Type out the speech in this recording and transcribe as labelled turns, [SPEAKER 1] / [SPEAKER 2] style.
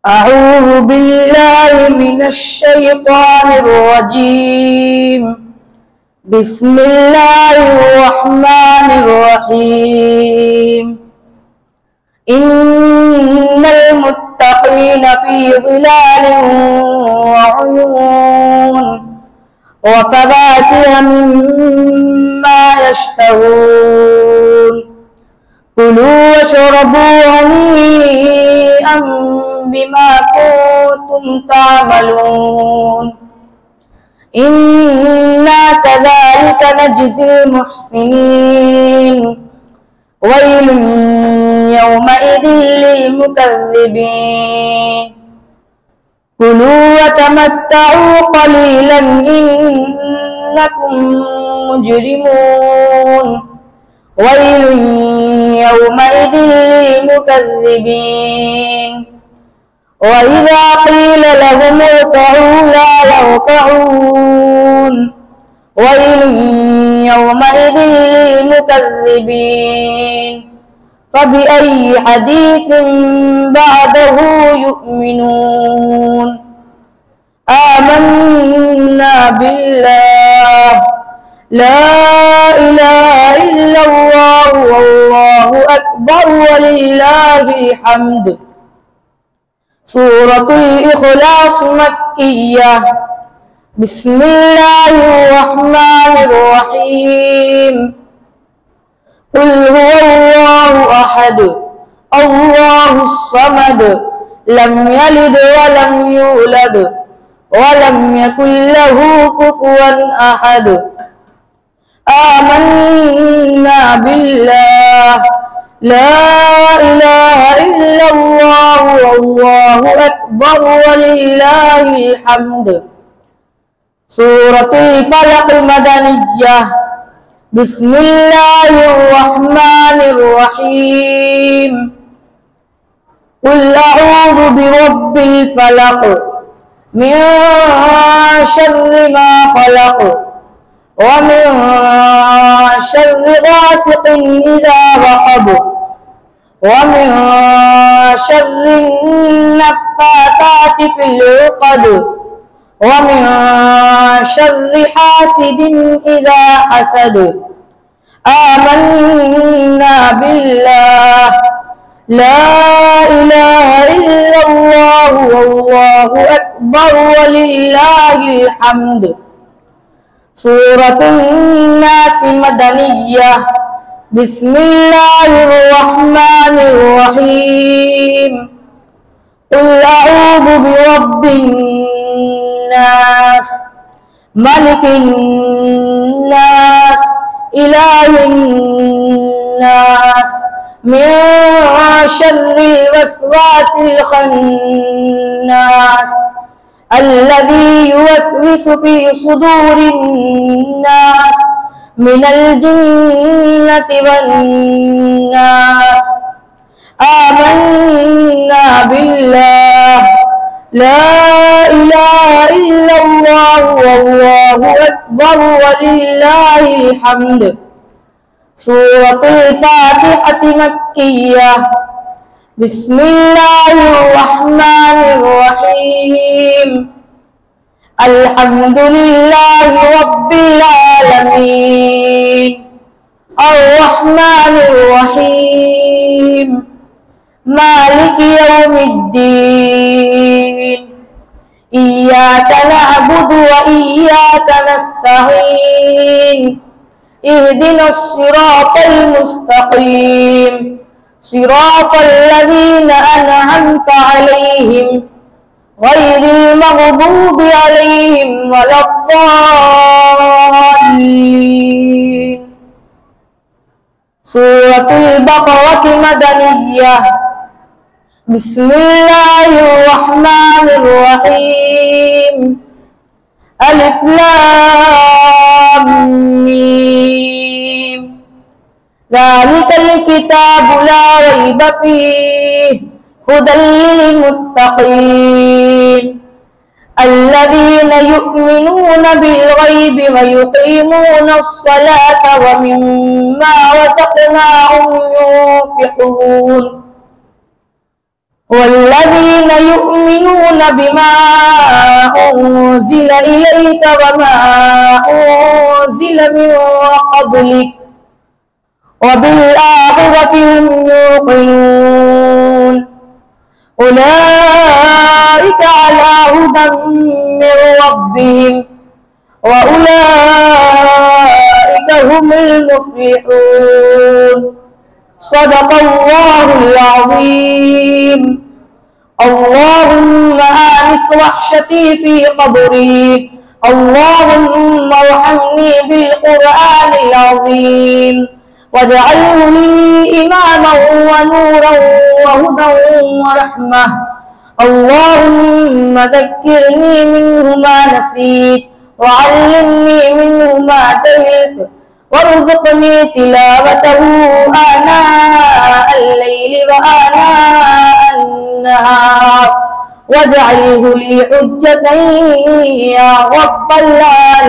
[SPEAKER 1] أعوذ بالله من الشيطان الرجيم. بسم الله الرحمن الرحيم. إن المتقين في ظلال وعيون وفواكه مما يشتهون. كلوا واشربوا هنيئا بما كنتم تعملون. إنا كذلك نجزي المحسنين. ويل يومئذ للمكذبين. كلوا وتمتعوا قليلا إنكم مجرمون. ويل يومئذ للمكذبين. وإذا قيل لهم اركعوا لا يركعون. ويل يومئذ للمكذبين. فبأي حديث بعده يؤمنون. آمنا بالله لا إله إلا الله والله أكبر ولله الحمد. سورة الإخلاص مكية. بسم الله الرحمن الرحيم. قل هو الله أحد الله الصمد لم يلد ولم يولد ولم يكن له كفوا أحد. آمنا بالله لا إله إلا الله والله أكبر ولله الحمد. سورة الفلق مدنية. بسم الله الرحمن الرحيم. قل أعوذ برب الفلق من شر ما خلق ومن شر غاسق إذا وقب ومن شر النفاثات في العقد ومن شر حاسد إذا حسد. آمنا بالله لا إله إلا الله والله أكبر ولله الحمد. سورة الناس مدنية. بسم الله الرحمن الرحيم. قل أعوذ برب الناس ملك الناس إله الناس من شر الوسواس الخناس الذي يوسوس في صدور الناس من الجنة والناس. آمنا بالله لا إله إلا الله والله أكبر ولله الحمد. سورة الفاتحة مكية. بسم الله الرحمن الرحيم. الحمد لله رب العالمين الرحمن الرحيم مالك يوم الدين. إياك نعبد وإياك نستعين. اهدنا الصراط المستقيم صراط الذين أنعمت عليهم غير المغضوب عليهم ولا الضالين. سورة البقرة مدنية. بسم الله الرحمن الرحيم. ألف لام ميم. ذلك الكتاب لا ريب فيه هدى للمتقين الذين يؤمنون بالغيب ويقيمون الصلاة ومما رزقناهم ينفقون والذين يؤمنون بما أنزل إليك وما أنزل من قبلك وبالآخرة هم يوقنون أولئك على هدى من ربهم وأولئك هم المفلحون. صدق الله العظيم. اللهم آنس وحشتي في قبري، اللهم ارحمني بالقرآن العظيم واجعله لي إماما ونورا وهدى ورحمة. اللهم ذكرني منه ما نسيت وعلمني منه ما جهلت وارزقني تلاوته آناء الليل وآناء النهار واجعله لي حجة يا رب العالمين.